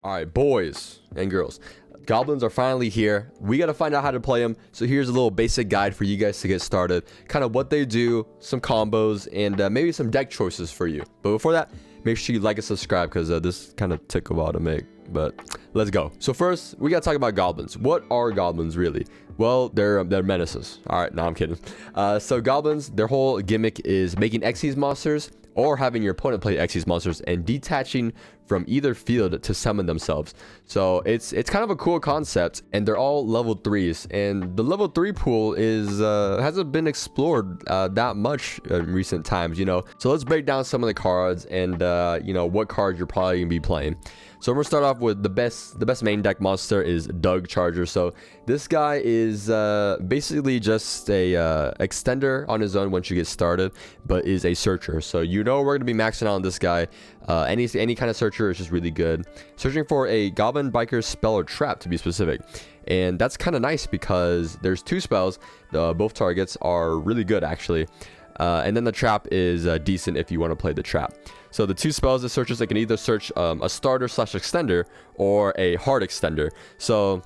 All right, boys and girls, goblins are finally here. We got to find out how to play them. So here's a little basic guide for you guys to get started. Kind of what they do, some combos, and maybe some deck choices for you. But before that, make sure you like and subscribe because this kind of took a while to make. But let's go. So first, we got to talk about goblins. What are goblins really? Well, they're menaces. All right, no, I'm kidding. So goblins, their whole gimmick is making Xyz monsters or having your opponent play Xyz monsters and detaching from either field to summon themselves. So it's kind of a cool concept, and they're all level 3s, and the level 3 pool is hasn't been explored that much in recent times, you know. So let's break down some of the cards and you know, what cards you're probably gonna be playing. So we're gonna start off with the best main deck monster is Doug Charger. So this guy is basically just a extender on his own once you get started, but is a searcher. So you know we're gonna be maxing out on this guy. Any kind of searcher is just really good. Searching for a Goblin Biker spell or trap to be specific. And that's kind of nice because there's 2 spells. Both targets are really good actually. And then the trap is decent if you want to play the trap. So the 2 spells, the searchers, they can either search a starter / extender or a hard extender. So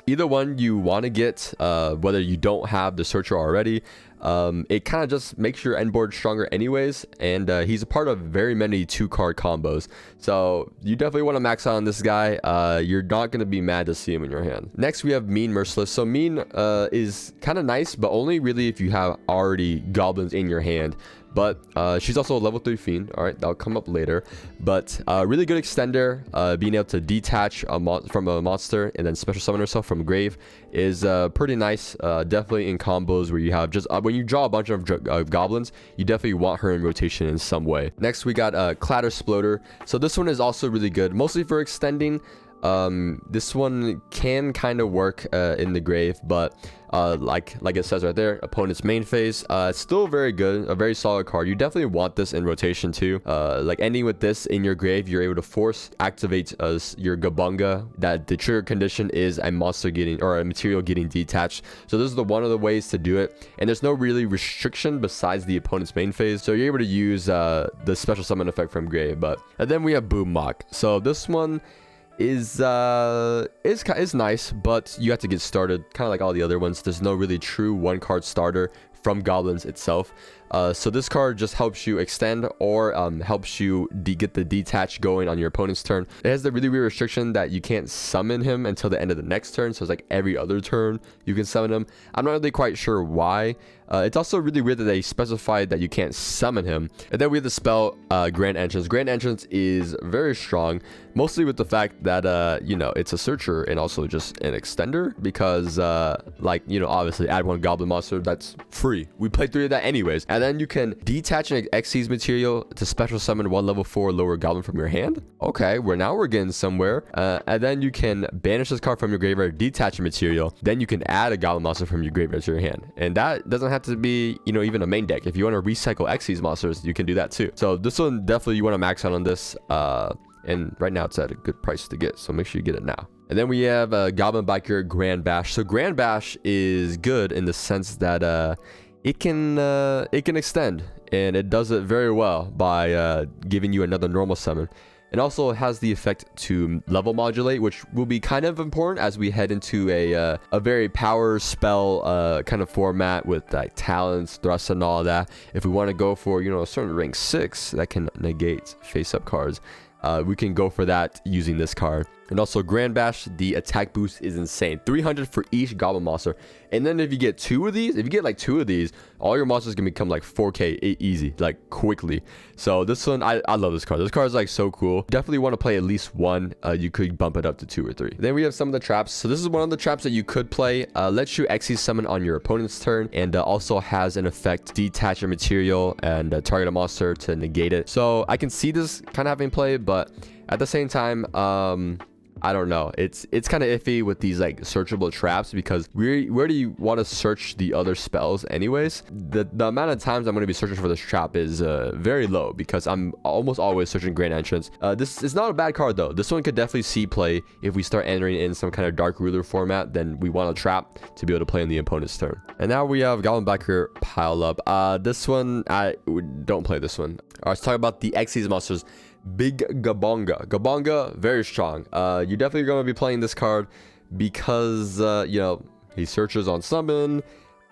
either one you want to get, whether you don't have the searcher already, it kind of just makes your end board stronger anyways, and he's a part of very many 2-card combos. So you definitely want to max out on this guy. You're not going to be mad to see him in your hand. Next we have Mean Merciless. So Mean is kind of nice, but only really if you have already goblins in your hand. But she's also a level 3 fiend. All right, that'll come up later. But really good extender. Being able to detach from a monster and then special summon herself from a grave is pretty nice. Definitely in combos where you have just when you draw a bunch of goblins, you definitely want her in rotation in some way. Next we got Clatter Sploder. So this one is also really good, mostly for extending. This one can kind of work in the grave, but like it says right there, opponent's main phase, it's still very good, a very solid card. You definitely want this in rotation too. Like ending with this in your grave, you're able to force activate your Gabunga, that the trigger condition is a monster getting or a material getting detached. So this is one of the ways to do it, and there's no really restriction besides the opponent's main phase, so you're able to use the special summon effect from grave. And then we have Boom Mock. So this one is nice, but you have to get started kind of like all the other ones. There's no really true 1-card starter from goblins itself. So this card just helps you extend or helps you get the detach going on your opponent's turn. It has the really weird restriction that you can't summon him until the end of the next turn, so it's like every other turn you can summon him. I'm not really quite sure why. It's also really weird that they specified that you can't summon him. And then we have the spell Grand Entrance. Grand Entrance is very strong, mostly with the fact that you know, it's a searcher and also just an extender, because like, you know, obviously add 1 goblin monster, that's free. We played 3 of that anyways. And then you can detach an Xyz material to special summon 1 level 4 lower goblin from your hand. Okay, now we're getting somewhere. And then you can banish this card from your graveyard, detach a material, then you can add a goblin monster from your graveyard to your hand. And that doesn't have to be, you know, even a main deck. If you want to recycle Xyz monsters, you can do that too. So this one, definitely you want to max out on this, and right now it's at a good price to get, so make sure you get it now. And then we have Goblin Biker Grand Bash. So Grand Bash is good in the sense that it can extend, and it does it very well by giving you another normal summon. It also has the effect to level modulate, which will be kind of important as we head into a very power spell kind of format with like talents, thrusts, and all that. If we want to go for, you know, a certain rank 6 that can negate face-up cards, we can go for that using this card. And also Grand Bash, the attack boost is insane, 300 for each goblin monster. And then if you get 2 of these, if you get like 2 of these, all your monsters can become like 4k easy, like quickly. So this one, I love this card. This card is like so cool. Definitely want to play at least 1. You could bump it up to 2 or 3. Then we have some of the traps. So this is one of the traps that you could play. Lets you Xyz summon on your opponent's turn, and also has an effect detach a material and target a monster to negate it. So I can see this kind of having play, but at the same time, I don't know. It's kind of iffy with these like searchable traps, because where do you want to search the other spells anyways? The amount of times I'm going to be searching for this trap is very low, because I'm almost always searching Grand Entrance. This is not a bad card though. This one could definitely see play if we start entering in some kind of Dark Ruler format. Then we want a trap to be able to play in the opponent's turn. And now we have Goblin Biker Pile Up. This one, I don't play this one. All right, let's talk about the Xyz monsters. Big Gabonga. Gabonga, very strong. You're definitely going to be playing this card because, you know, he searches on summon.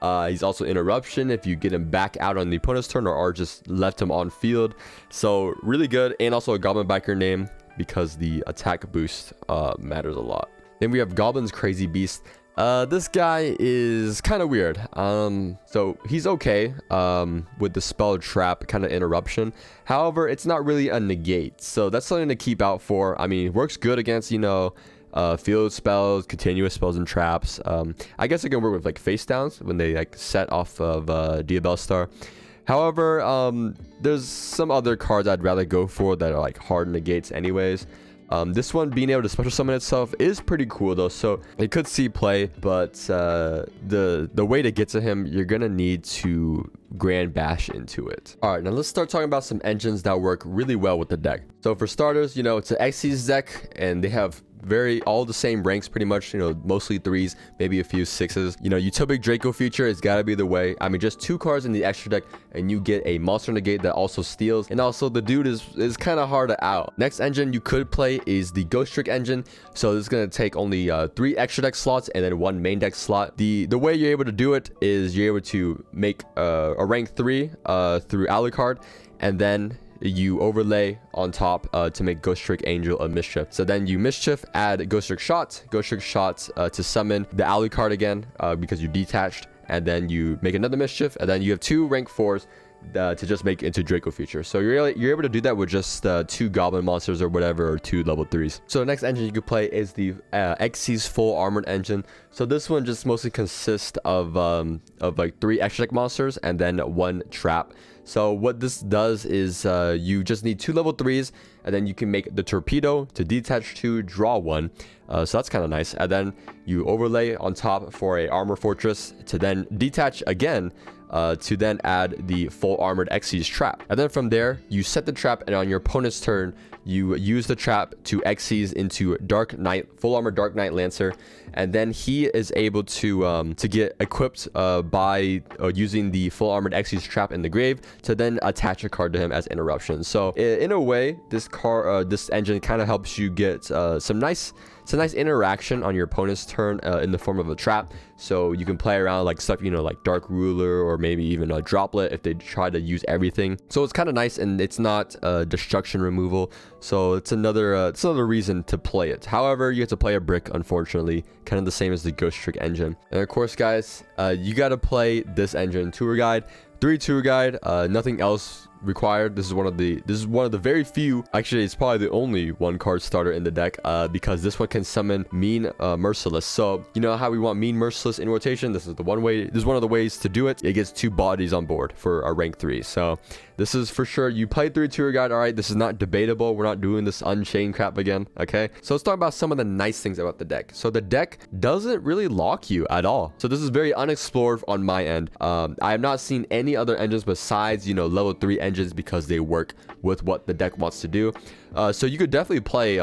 He's also interruption if you get him back out on the opponent's turn or just left him on field. So really good. And also a Goblin Biker name because the attack boost matters a lot. Then we have Goblin's Crazy Beast. This guy is kind of weird. So he's okay with the spell trap kind of interruption. However, it's not really a negate. So that's something to keep out for. I mean, it works good against, you know, field spells, continuous spells, and traps. I guess it can work with like face downs when they like set off of Diabell Star. However, there's some other cards I'd rather go for that are like hard negates anyways. This one being able to special summon itself is pretty cool though, so it could see play, but the way to get to him, you're gonna need to Grand Bash into it. All right, now let's start talking about some engines that work really well with the deck. So for starters, you know, it's an Xyz deck, and they have all the same ranks pretty much, you know, mostly 3s, maybe a few 6s. You know, Utopic Draco feature has got to be the way. I mean, just 2 cards in the extra deck and you get a monster negate that also steals, and also the dude is kind of hard to out. Next engine you could play is the Ghost Trick engine. So this is going to take only 3 extra deck slots and then 1 main deck slot. The way you're able to do it is you're able to make a rank 3 through Alucard, and then you overlay on top to make Ghost Trick Angel a Mischief. So then you Mischief, add Ghost Trick Shot to summon the Alucard again because you detached, and then you make another Mischief, and then you have 2 rank 4s to just make into Draco feature. So you're able to do that with just 2 Goblin monsters or whatever, or 2 level 3s. So the next engine you could play is the Xyz Full Armored engine. So this one just mostly consists of like 3 extra deck monsters and then 1 trap. So what this does is you just need 2 level 3s, and then you can make the Torpedo to detach 2, draw 1. So that's kind of nice. And then you overlay on top for a Armor Fortress to then detach again to then add the Full Armored Xyz trap. And then from there, you set the trap, and on your opponent's turn, you use the trap to Xyz into Dark Knight, Full Armor Dark Knight Lancer, and then he is able to get equipped by using the Full Armored Xyz trap in the grave to then attach a card to him as interruption. So in a way, this engine kind of helps you get some nice interaction on your opponent's turn in the form of a trap. So you can play around like stuff, you know, like Dark Ruler or maybe even a Droplet if they try to use everything. So it's kind of nice, and it's not destruction removal. So it's another reason to play it. However, you have to play a brick, unfortunately, kind of the same as the Ghost Trick engine. And of course, guys, you got to play this engine. Tour Guide, 3 Tour Guide, nothing else required. This is one of the very few, actually it's probably the only 1 card starter in the deck, because this one can summon Mean Merciless. So you know how we want Mean Merciless in rotation? This is one of the ways to do it. It gets 2 bodies on board for a rank 3. So this is for sure. You played through Tour Guide, all right? This is not debatable. We're not doing this Unchained crap again, okay? So let's talk about some of the nice things about the deck. So the deck doesn't really lock you at all. So this is very unexplored on my end. I have not seen any other engines besides, you know, level 3 engines, because they work with what the deck wants to do. So you could definitely play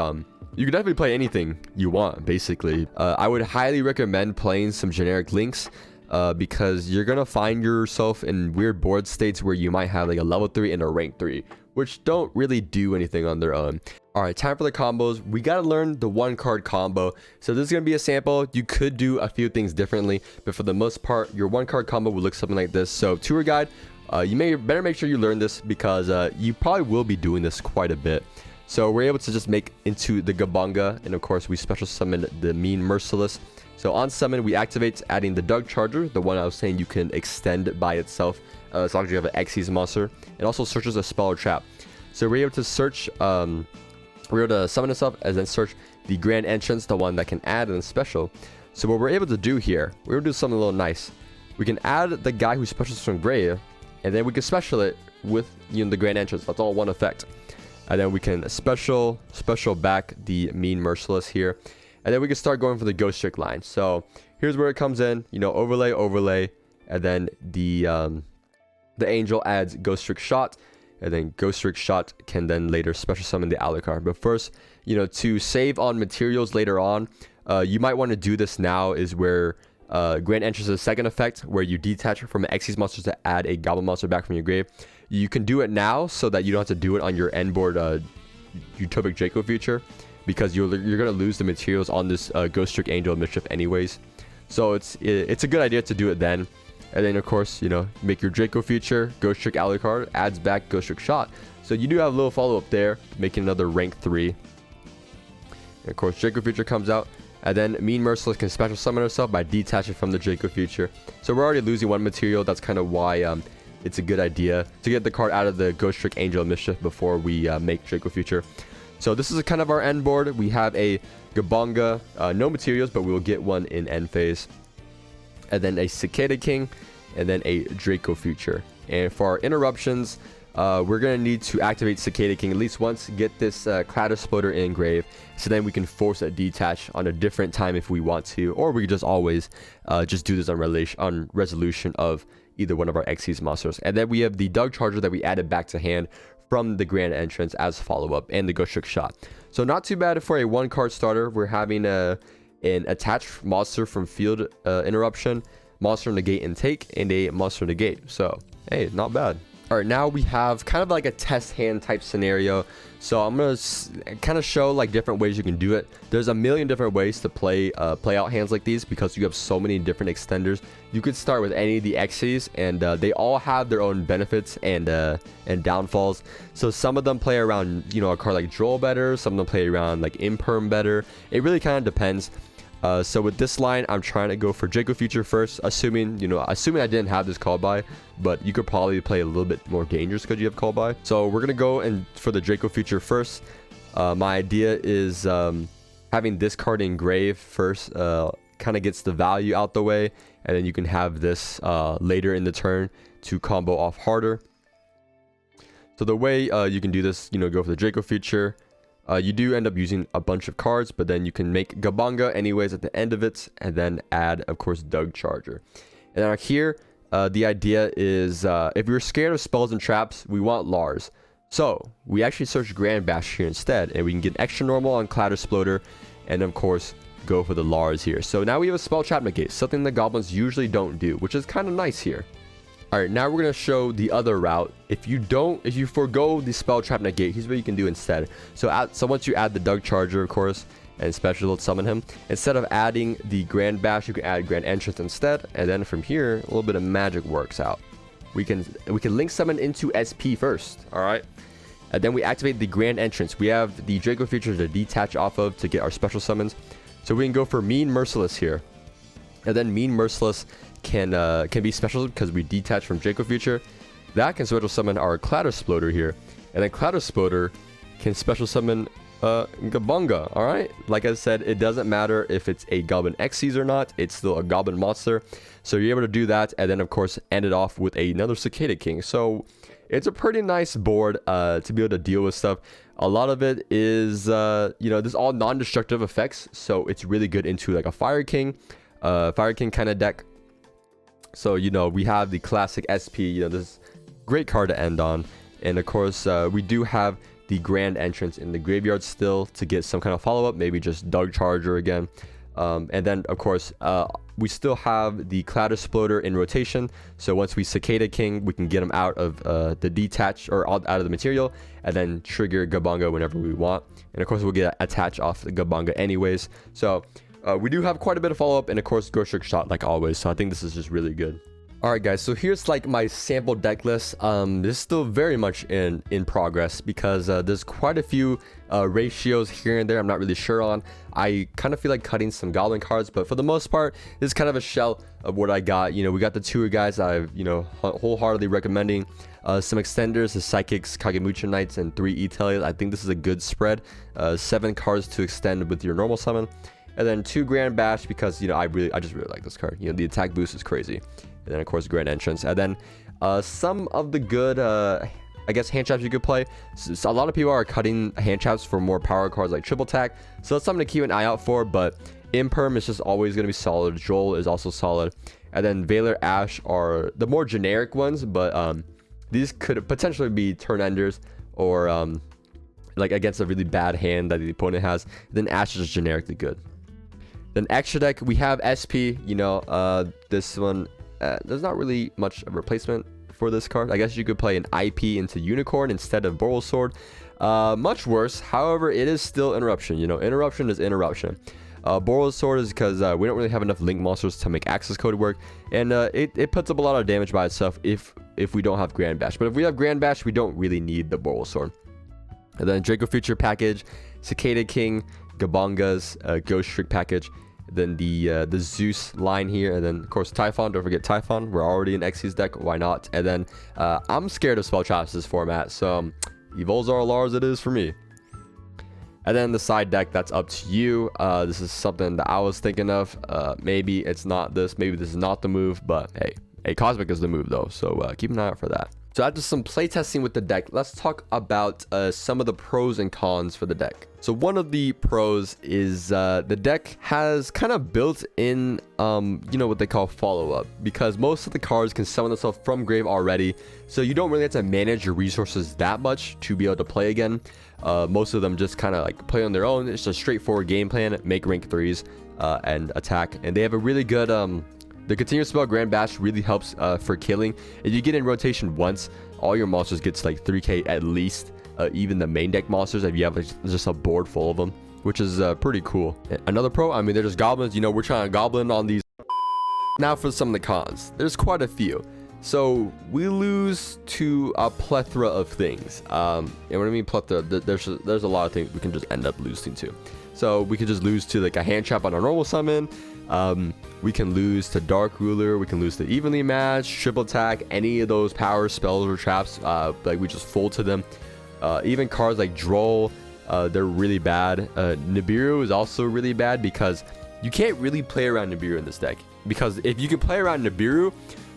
anything you want, basically. I would highly recommend playing some generic links, because you're gonna find yourself in weird board states where you might have like a level 3 and a rank 3, which don't really do anything on their own. All right, time for the combos. We got to learn the 1 card combo. So this is going to be a sample. You could do a few things differently, but for the most part, your 1 card combo will look something like this. So Tour Guide, you better make sure you learn this, because you probably will be doing this quite a bit. So we're able to just make into the Gabonga, and of course we special summon the Mean Merciless. So on summon, we activate, adding the Dug Charger, the one I was saying you can extend by itself, as long as you have an Xyz monster. It also searches a spell or trap. So we're able to search, we're able to summon itself, and then search the Grand Entrance, the one that can add, and then special. So what we're able to do here, we're able to do something a little nice. We can add the guy who specials from grave, and then we can special it with, you know, the Grand Entrance. That's all 1 effect. And then we can special back the Mean Merciless here. And then we can start going for the Ghost Trick line. So here's where it comes in, you know, overlay, and then the Angel adds Ghost Trick Shot, and then Ghost Trick Shot can then later special summon the Alucard. But first, you know, to save on materials later on, you might want to do this now, is where Grand Entrance is a second effect, where you detach from an Xyz monster to add a Goblin monster back from your grave. You can do it now so that you don't have to do it on your end board Utopic Draco feature, because you're gonna lose the materials on this Ghost Trick Angel of Mischief anyways. So it's a good idea to do it then. And then of course, you know, make your Draco feature, Ghost Trick Alucard, adds back Ghost Trick Shot. So you do have a little follow up there, making another rank 3. And of course, Draco feature comes out, and then Mean Merciless can special summon herself by detaching from the Draco feature. So we're already losing 1 material. That's kind of why it's a good idea to get the card out of the Ghost Trick Angel of Mischief before we make Draco feature. So this is kind of our end board. We have a Gabonga, no materials, but we will get one in end phase. And then a Cicada King, and then a Draco feature. And for our interruptions, we're going to need to activate Cicada King at least once, get this Cloud Exploder in grave, so then we can force a detach on a different time if we want to, or we could just always just do this on resolution of either one of our Xyz monsters. And then we have the Doug Charger that we added back to hand from the Grand Entrance as follow-up, and the Ghost Trick Shot. So not too bad for a 1-card starter. We're having an attached monster from field interruption, monster negate and take, and a monster negate. So hey, not bad. All right, now we have kind of like a test hand type scenario. So I'm gonna kind of show like different ways you can do it. There's a million different ways to play out hands like these, because you have so many different extenders. You could start with any of the Xyz, and they all have their own benefits and downfalls. So some of them play around, you know, a card like Droll better. Some of them play around like Imperm better. It really kind of depends. So with this line, I'm trying to go for Draco feature first, assuming I didn't have this call by, but you could probably play a little bit more dangerous because you have call by. So we're gonna go for the Draco feature first. My idea is having this card in grave first, kind of gets the value out the way, and then you can have this later in the turn to combo off harder. So the way you can do this, you know, go for the Draco feature. You do end up using a bunch of cards, but then you can make Gabonga anyways at the end of it, and then add, of course, Doug Charger. And now here, the idea is if you're scared of spells and traps, we want Lars. So we actually search Grand Bash here instead, and we can get extra normal on Cloud Exploder, and of course, go for the Lars here. So now we have a spell trap negate, something the goblins usually don't do, which is kind of nice here. All right, now we're going to show the other route. If you forgo the spell trap negate, here's what you can do instead. So once you add the Doug Charger, of course, and special summon him, instead of adding the Grand Bash, you can add Grand Entrance instead, and then from here, a little bit of magic works out. We can link summon into SP first, all right? And then we activate the Grand Entrance. We have the Draco feature to detach off of to get our special summons. So we can go for Mean Merciless here. And then Mean Merciless can be special because we detach from Draco feature. That can special summon our Cloud Exploder here. And then Cloud Exploder can special summon Gabonga, alright? Like I said, it doesn't matter if it's a Goblin Xyz or not, it's still a Goblin monster. So you're able to do that, and then of course end it off with another Cicada King. So it's a pretty nice board to be able to deal with stuff. A lot of it is, you know, this is all non-destructive effects, so it's really good into like a Fire King kind of deck. So, you know, we have the classic SP, you know, this great card to end on. And of course, we do have the Grand Entrance in the graveyard still to get some kind of follow-up, maybe just Doug Charger again. And then, of course, we still have the Cloud Exploder in rotation. So once we Cicada King, we can get him out of the detach, or out of the material, and then trigger Gabonga whenever we want. And of course, we'll get attach off the Gabonga anyways. So we do have quite a bit of follow-up, and of course, Ghost Trick Shot like always. So I think this is just really good. Alright guys, so here's like my sample deck list. This is still very much in progress, because there's quite a few ratios here and there I'm not really sure on. I kind of feel like cutting some goblin cards, but for the most part, this is kind of a shell of what I got. You know, we got the two guys I've, you know, wholeheartedly recommending. Some extenders, the Psychics, Kagemucha Knights, and 3 E-Telias. I think this is a good spread. 7 cards to extend with your normal summon. And then 2 Grand Bash, because, you know, I just really like this card. You know, the attack boost is crazy. And then, of course, Grand Entrance. And then some of the good, I guess, hand traps you could play. So a lot of people are cutting hand traps for more power cards like Triple Attack. So that's something to keep an eye out for. But Imperm is just always going to be solid. Joel is also solid. And then Valor, Ash are the more generic ones. But these could potentially be turn enders, or like against a really bad hand that the opponent has. Then Ash is just generically good. Then extra deck, we have SP. You know, this one, there's not really much of a replacement for this card. I guess you could play an IP into Unicorn instead of Boral Sword. Much worse. However, it is still interruption. You know, interruption is interruption. Borrowed Sword is because we don't really have enough link monsters to make access code work, and it puts up a lot of damage by itself if we don't have Grand Bash. But if we have Grand Bash, we don't really need the Borrowed Sword. And then Draco Future package, Cicada King, Gabongas, Ghost Trick package, then the Zeus line here, and then of course Typhon. Don't forget Typhon. We're already in Xy's deck, why not? And then I'm scared of spell traps this format, so Evolzar Lars it is for me. And then the side deck, that's up to you. This is something that I was thinking of. Maybe it's not this, maybe this is not the move, but hey, Cosmic is the move though, so keep an eye out for that. So after some playtesting with the deck, let's talk about some of the pros and cons for the deck. So one of the pros is the deck has kind of built in, you know, what they call follow-up, because most of the cards can summon themselves from grave already, so you don't really have to manage your resources that much to be able to play again. Most of them just kind of like play on their own. It's a straightforward game plan, make rank 3s and attack, and they have a really good the continuous spell Grand Bash really helps for killing. If you get in rotation once, all your monsters gets like 3k at least. Even the main deck monsters, if you have like, just a board full of them, which is pretty cool. Another pro, I mean, they're just goblins. You know, we're trying to goblin on these. Now for some of the cons. There's quite a few. So we lose to a plethora of things. And when I mean plethora, there's a lot of things we can just end up losing to. So we could just lose to like a hand trap on a normal summon. We can lose to Dark Ruler. We can lose to Evenly Matched, Triple Attack, any of those power spells or traps. Like we just fold to them. Even cards like Droll, they're really bad. Nibiru is also really bad because you can't really play around Nibiru in this deck. Because if you can play around Nibiru,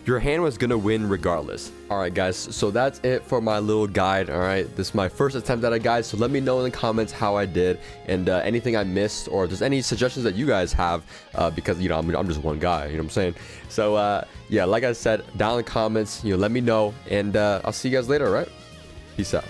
your hand was gonna win regardless. All right, guys, so that's it for my little guide. All right, this is my first attempt at a guide, so let me know in the comments how I did, and anything I missed, or if there's any suggestions that you guys have, because you know I'm just one guy, you know what I'm saying? So yeah, like I said, down in the comments, you know, let me know, and I'll see you guys later. All right, peace out.